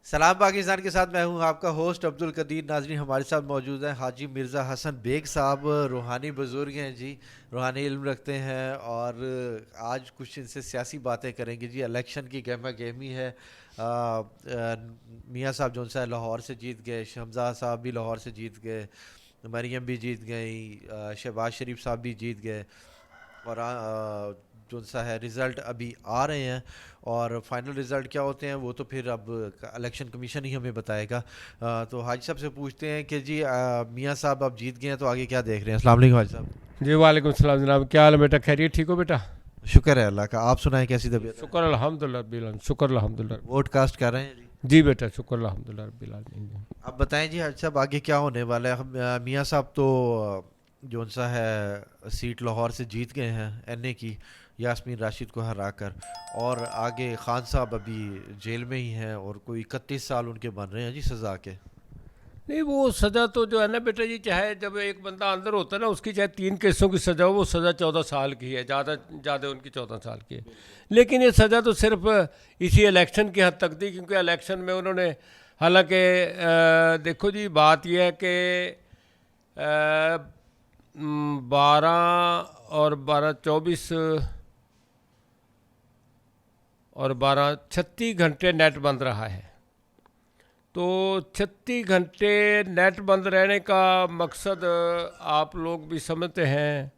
सलाम पाकिस्तान के साथ मैं हूं आपका होस्ट अब्दुल कदीर। नाजरीन, हमारे साथ मौजूद हैं हाजी मिर्ज़ा हसन बेग साहब। रूहानी बुज़ुर्ग हैं जी, रूहानी इल्म रखते हैं और आज कुछ इनसे सियासी बातें करेंगे जी। इलेक्शन की गहमा गहमी है। मियाँ साहब जो सा लाहौर से जीत गए, शहमज़ाद साहब भी लाहौर से जीत गए, मरीम भी जीत गई, शहबाज शरीफ साहब भी जीत गए और जो सा है रिज़ल्ट अभी आ रहे हैं और फाइनल रिज़ल्ट क्या होते हैं वो तो फिर अब इलेक्शन कमीशन ही हमें बताएगा। तो हाजी साहब से पूछते हैं कि जी मियाँ साहब अब जीत गए हैं तो आगे क्या देख रहे हैं। अस्सलाम वालेकुम हाजी साहब। जी वालेकुम सलाम जनाब, क्या हाल है बेटा? खैरियत, ठीक हो बेटा? शुक्र है अल्लाह का, आप सुनाएं कैसी तबीयत है? शुक्र अल्हम्दुलिल्लाह रब्बिल आलमीन, शुक्र अल्हम्दुलिल्लाह। वोट कास्ट कर रहे हैं जी? जी बेटा, शुक्र अल्हम्दुलिल्लाह रब्बिल आलमीन। आप बताएं जी हाजी साहब आगे क्या होने वाला है। मियाँ साहब तो जो सा है सीट लाहौर से जीत गए हैं एनए की, यास्मीन राशिद को हरा कर, और आगे खान साहब अभी जेल में ही हैं और कोई 31 साल उनके बन रहे हैं जी सज़ा के। नहीं, वो सज़ा तो जो है ना बेटा जी, चाहे जब एक बंदा अंदर होता है ना, उसकी चाहे 3 केसों की सज़ा हो, वो सज़ा 14 साल की है, ज़्यादा उनकी 14 साल की है। लेकिन ये सज़ा तो सिर्फ इसी इलेक्शन की हद तक थी, क्योंकि इलेक्शन में उन्होंने, हालांकि देखो जी बात यह है कि 12 और 12 24 और 12 36 घंटे नेट बंद रहा है। तो 36 घंटे नेट बंद रहने का मकसद आप लोग भी समझते हैं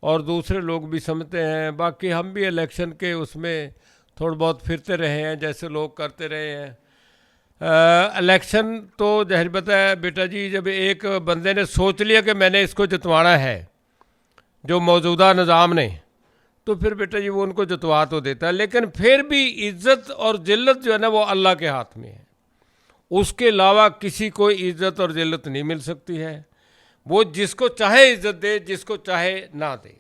और दूसरे लोग भी समझते हैं। बाकी हम भी इलेक्शन के उसमें थोड़ा बहुत फिरते रहे हैं, जैसे लोग करते रहे हैं। इलेक्शन तो जाहिर बात है बेटा जी, जब एक बंदे ने सोच लिया कि मैंने इसको जितवाना है, जो मौजूदा निज़ाम ने, तो फिर बेटा जी वो उनको जितवा तो देता है। लेकिन फिर भी इज़्ज़त और जिल्लत जो है ना, वो अल्लाह के हाथ में है। उसके अलावा किसी को इज़्ज़त और जिल्लत नहीं मिल सकती है। वो जिसको चाहे इज़्ज़त दे, जिसको चाहे ना दे,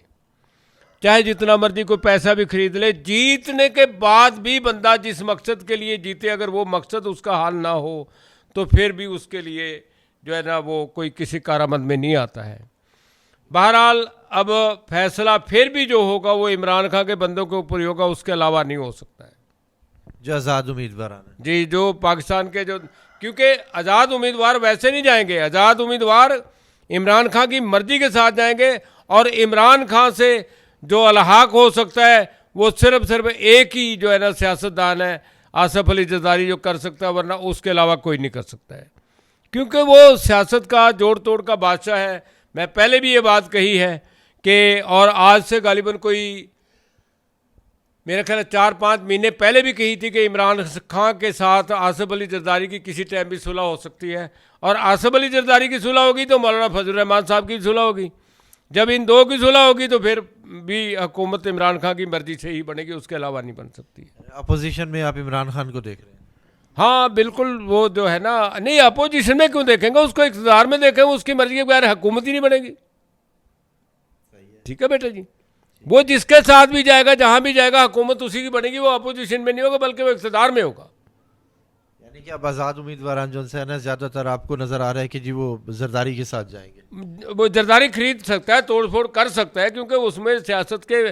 चाहे जितना मर्जी कोई पैसा भी खरीद ले। जीतने के बाद भी बंदा जिस मकसद के लिए जीते, अगर वो मकसद उसका हाल ना हो, तो फिर भी उसके लिए जो है ना वो कोई किसी कारामद में नहीं आता है। बहरहाल अब फैसला फिर भी जो होगा वो इमरान खान के बंदों के ऊपर ही होगा, उसके अलावा नहीं हो सकता है जो आज़ाद उम्मीदवार आना जी। जो पाकिस्तान के जो, क्योंकि आज़ाद उम्मीदवार वैसे नहीं जाएंगे, आज़ाद उम्मीदवार इमरान खान की मर्जी के साथ जाएंगे। और इमरान खान से जो अलहाक हो सकता है वो सिर्फ एक ही जो है ना सियासतदान है, आसफ अली जरदारी, जो कर सकता है, वरना उसके अलावा कोई नहीं कर सकता है, क्योंकि वो सियासत का जोड़ तोड़ का बादशाह है। मैं पहले भी ये बात कही है कि, और आज से गालिबन कोई मेरे ख्याल 4-5 महीने पहले भी कही थी कि इमरान खान के साथ आसफ अली जरदारी की किसी टाइम भी सुलह हो सकती है। और आसफ अली जरदारी की सुलह होगी तो मौलाना फजल रहमान साहब की सुलह होगी। जब इन दो की सुलह होगी तो फिर भी हुकूमत इमरान खान की मर्जी से ही बनेगी, उसके अलावा नहीं बन सकती। अपोजिशन में आप इमरान खान को देख रहे हैं? हाँ बिल्कुल, वो जो है ना, नहीं अपोजिशन में क्यों देखेंगे, उसको इक़्तिदार में देखेंगे, उसकी मर्जी के बगैर हुकूमत ही नहीं बनेगी। ठीक है बेटा जी, वो जिसके साथ भी जाएगा, जहां भी जाएगा, हुकूमत उसी की बनेगी। वो अपोजिशन में नहीं होगा, बल्कि वो इक़्तिदार में होगा। यानी कि अब आज़ाद उम्मीदवार जो है ना, ज़्यादातर आपको नज़र आ रहा है कि जी वो जरदारी के साथ जाएंगे। वो जरदारी खरीद सकता है, तोड़ फोड़ कर सकता है, क्योंकि उसमें सियासत के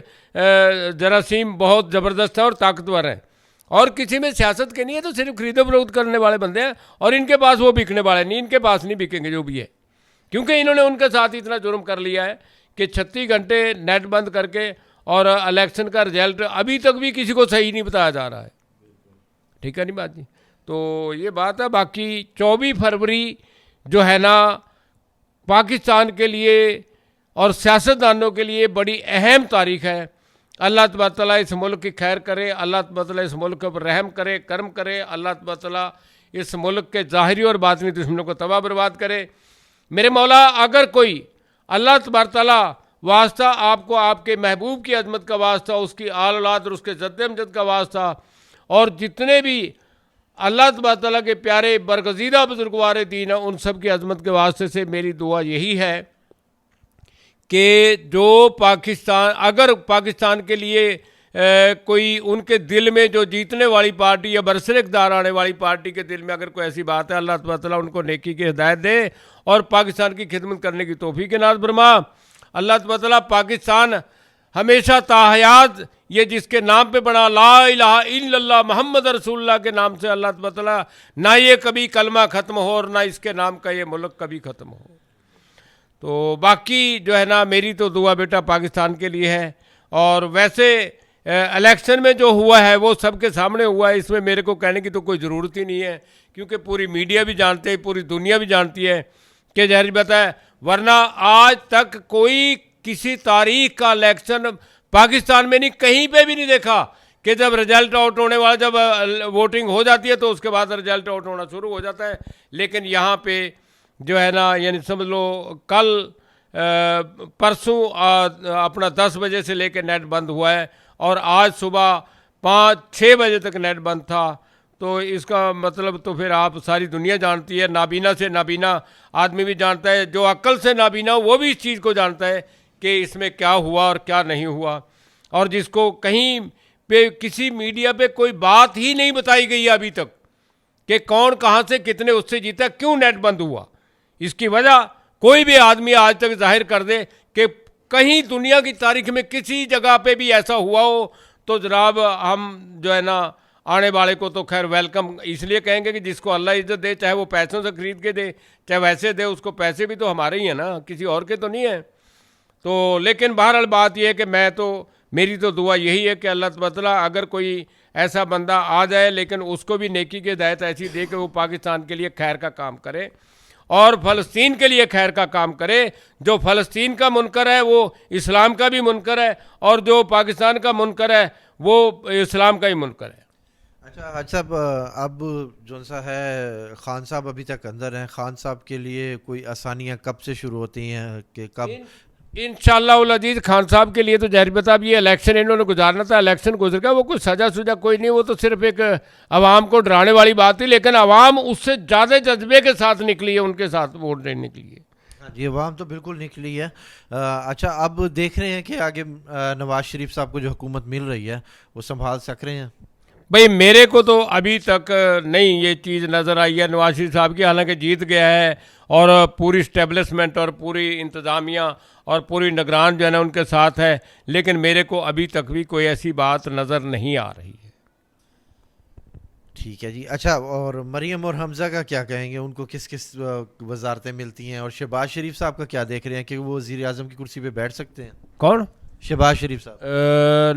जरासीम बहुत ज़बरदस्त है और ताकतवर है। और किसी में सियासत के नहीं है, तो सिर्फ खरीदो फरोख्त करने वाले बंदे हैं, और इनके पास वो बिकने वाले नहीं, इनके पास नहीं बिकेंगे जो भी है, क्योंकि इन्होंने उनके साथ इतना जुर्म कर लिया है कि 36 घंटे नेट बंद करके, और इलेक्शन का रिजल्ट अभी तक भी किसी को सही नहीं बताया जा रहा है। ठीक है नहीं बात जी? तो ये बात है। बाकी 24 फरवरी जो है ना, पाकिस्तान के लिए और सियासतदानों के लिए बड़ी अहम तारीख है। अल्लाह तबारक तआला इस मुल्क की खैर करे, अल्लाह तबारक तआला इस मुल्क पर रहम करे, करम करे, अल्लाह तबारक तआला इस मुल्क के ज़ाहिरी और बातनी दुश्मनों को तबाह बर्बाद करे। मेरे मौला, अगर कोई अल्लाह तबारक तआला वास्ता, आपको आपके महबूब की अजमत का वास्ता, उसकी आल औलाद और उसके जद्द अमजद का वास्ता, और जितने भी अल्लाह तबारक तआला के प्यारे बरगज़ीदा बुजुर्गवार दीन है, उन सब की अजमत के वास्ते से मेरी दुआ यही है कि जो पाकिस्तान, अगर पाकिस्तान के लिए कोई उनके दिल में जो जीतने वाली पार्टी या बरसर इक़्तिदार आने वाली पार्टी के दिल में अगर कोई ऐसी बात है, अल्लाह तबारक तआला उनको नेकी की हिदायत दे और पाकिस्तान की खिदमत करने की तौफीक नाज़ फरमा। अल्लाह तबारक तआला पाकिस्तान हमेशा ताहयात ये जिसके नाम पे बना ला इलाहा इल्लल्लाह मोहम्मद रसूलुल्लाह के नाम से अल्लाह ताला ना ये कभी कलमा ख़त्म हो और ना इसके नाम का ये मुल्क कभी ख़त्म हो। तो बाकी जो है ना मेरी तो दुआ बेटा पाकिस्तान के लिए है। और वैसे इलेक्शन में जो हुआ है वो सबके सामने हुआ है, इसमें मेरे को कहने की तो कोई ज़रूरत ही नहीं है, क्योंकि पूरी मीडिया भी जानते हैं, पूरी दुनिया भी जानती है कि जाहिर बात है। वरना आज तक कोई किसी तारीख का इलेक्शन पाकिस्तान में नहीं, कहीं पे भी नहीं देखा कि जब रिजल्ट आउट होने वाला, जब वोटिंग हो जाती है तो उसके बाद रिजल्ट आउट होना शुरू हो जाता है। लेकिन यहाँ पे जो है ना, यानी समझ लो कल परसों अपना 10 बजे से लेकर नेट बंद हुआ है और आज सुबह 5-6 बजे तक नेट बंद था। तो इसका मतलब तो फिर आप सारी दुनिया जानती है, नाबीना से नाबीना आदमी भी जानता है, जो अक्ल से नाबीना वो भी इस चीज़ को जानता है कि इसमें क्या हुआ और क्या नहीं हुआ। और जिसको कहीं पे किसी मीडिया पे कोई बात ही नहीं बताई गई है अभी तक कि कौन कहाँ से कितने उससे जीता, क्यों नेट बंद हुआ, इसकी वजह कोई भी आदमी आज तक जाहिर कर दे कि कहीं दुनिया की तारीख में किसी जगह पे भी ऐसा हुआ हो, तो जनाब हम जो है ना आने वाले को तो खैर वेलकम इसलिए कहेंगे कि जिसको अल्लाह इज़्ज़त दे, चाहे वो पैसों से ख़रीद के दे चाहे वैसे दे, उसको पैसे भी तो हमारे ही हैं ना, किसी और के तो नहीं है। तो लेकिन बहरहाल बात यह है कि मैं तो मेरी तो दुआ यही है कि अल्लाह ताला अगर कोई ऐसा बंदा आ जाए, लेकिन उसको भी नेकी की हिदायत ऐसी दे कि वो पाकिस्तान के लिए खैर का काम करे और फ़लस्तीन के लिए खैर का काम करे। जो फ़लस्तीन का मुनकर है वो इस्लाम का भी मुनकर है और जो पाकिस्तान का मुनकर है वो इस्लाम का ही मुनकर है। अच्छा अब जो सा है खान साहब अभी तक अंदर हैं, खान साहब के लिए कोई आसानियाँ कब से शुरू होती हैं कि कब? इंशाअल्लाह उल अजीज़ खान साहब के लिए तो जाहिर बात है, अब ये इलेक्शन इन्होंने गुजारना था, इलेक्शन गुजर गया, वो कोई सजा सुजा कोई नहीं, वो तो सिर्फ एक आवाम को डराने वाली बात थी। लेकिन आवाम उससे ज़्यादा जज्बे के साथ निकली है, उनके साथ वोट देने के लिए। जी आवाम तो बिल्कुल निकली है। अच्छा अब देख रहे हैं कि आगे नवाज शरीफ साहब को जो हुकूमत मिल रही है वो संभाल सक रहे हैं? भाई मेरे को तो अभी तक नहीं ये चीज़ नज़र आई है नवाज शरीफ साहब की, हालांकि जीत गया है और पूरी इस्टेब्लिशमेंट और पूरी इंतज़ामिया और पूरी निगरान जो है ना उनके साथ है, लेकिन मेरे को अभी तक भी कोई ऐसी बात नज़र नहीं आ रही है। ठीक है जी। अच्छा और मरियम और हमज़ा का क्या कहेंगे, उनको किस किस वजारतें मिलती हैं? और शहबाज शरीफ साहब का क्या देख रहे हैं कि वो वज़ीर आज़म की कुर्सी पे बैठ सकते हैं? कौन? शहबाज शरीफ साहब?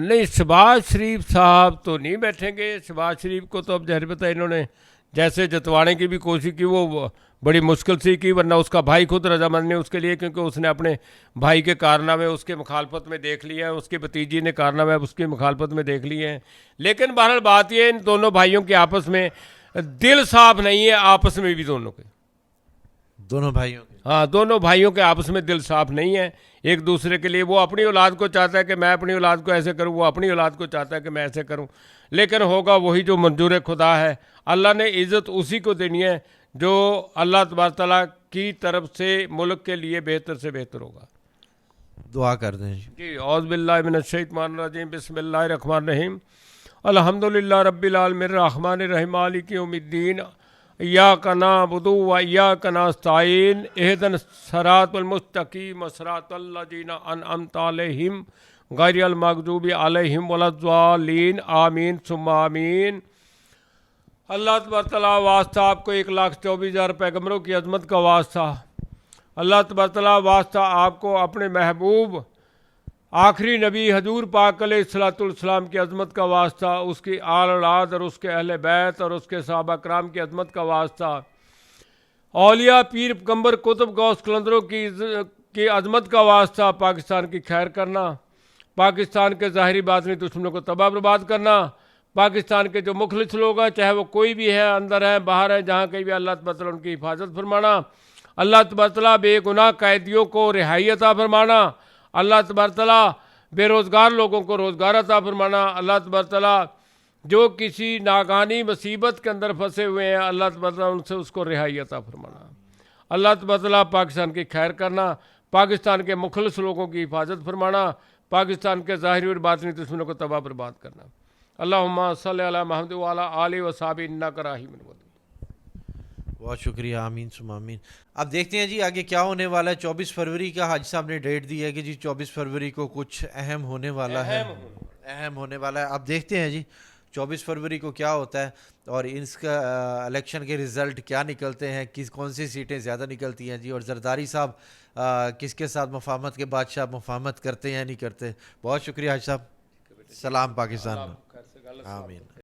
नहीं, शहबाज शरीफ साहब तो नहीं बैठेंगे। शहबाज शरीफ को तो अब जाहिर पता इन्होंने जैसे जतवाने की भी कोशिश की, वो बड़ी मुश्किल से की, वरना उसका भाई खुद रजामंद ने उसके लिए, क्योंकि उसने अपने भाई के कारनामे उसके मुखालफत में देख लिया है, उसके भतीजी ने कारनामे उसकी मुखालफत में देख लिए हैं। लेकिन बहरहाल बात यह इन दोनों भाइयों के आपस में दिल साफ नहीं है, आपस में भी दोनों के, दोनों भाइयों के, हाँ दोनों भाइयों के आपस में दिल साफ नहीं है एक दूसरे के लिए। वो अपनी औलाद को चाहता है कि मैं अपनी औलाद को ऐसे करूँ, वो अपनी औलाद को चाहता है कि मैं ऐसे करूँ, लेकिन होगा वही जो मंजूर खुदा है। अल्लाह ने इज़्ज़त उसी को देनी है जो अल्लाह तबारक तआला की तरफ से मुल्क के लिए बेहतर से बेहतर होगा। दुआ कर दें जी। औज़ु बिल्लाहि मिनश शैतानिर रजीम, बिस्मिल्लाहिर रहमानिर रहीम, अल्हम्दुलिल्लाहि रब्बिल आलमीन अर्रहमानिर रहीम मालिकि यौमिद्दीन इय्याका नअबुदु व इय्याका नस्तईन इहदिनस सिरातल मुस्तकीम सिरातल लज़ीना अनअमता अलैहिम गैरिल मग़दूबि अलैहिम वलद्दालीन आमीन सुम्मा आमीन। अल्लाह तबारक तआला वास्ता आपको 1,24,000 पैगम्बरों की अज़मत का वास्ता, अल्लाह तबारक तआला वास्ता आपको अपने महबूब आखिरी नबी हजूर पाक अलैहिस्सलाम की अज़मत का वास्ता, उसकी आल औलाद और उसके अहले बैत और उसके सहाबा कराम की अज़मत का वास्ता, औलिया पीर पैगंबर कुतुब गौस कलंदरों की अज़मत का वास्ता, पाकिस्तान की खैर करना, पाकिस्तान के ज़ाहिरी बातनी दुश्मनों को तबाह बर्बाद करना, पाकिस्तान के जो मुखलिस लोग हैं चाहे वो कोई भी है, अंदर हैं बाहर हैं, जहाँ कहीं भी अल्लाह तबारक तआला उनकी हिफाजत फरमाना, अल्लाह तबारक तआला बेगुनाह कैदियों को रिहाई अता फरमाना, अल्लाह तबारक तआला बेरोज़गार लोगों को रोज़गार अता फरमाना, अल्लाह तबारक तआला जो किसी नागानी मुसीबत के अंदर फंसे हुए हैं अल्लाह तबारक तआला उनसे उसको रिहाई अता फरमाना, अल्लाह तबारक तआला पाकिस्तान की खैर करना, पाकिस्तान के मुखलिस लोगों की हिफाजत फरमाना, पाकिस्तान के ज़ाहिरी और बातिनी दुश्मनों को तबाह बर्बाद करना। अल्लाहुम्मा सल्लि अला मुहम्मद व अला आलिहि व सहाबिहि इन्नका राहिमुन वदूद। बहुत शुक्रिया, आमीन सुम आमीन। अब देखते हैं जी आगे क्या होने वाला है। 24 फरवरी का हाजी साहब ने डेट दी है कि जी 24 फरवरी को कुछ अहम होने वाला है, अहम होने वाला है। अब देखते हैं जी 24 फरवरी को क्या होता है और इसका इलेक्शन के रिज़ल्ट क्या निकलते हैं, किस कौन सी सीटें ज़्यादा निकलती हैं जी, और जरदारी साहब किसके साथ मुफाहमत के बादशाह मुफाहमत करते हैं या नहीं करते। बहुत शुक्रिया हाजी साहब। सलाम पाकिस्तान में। आमीन।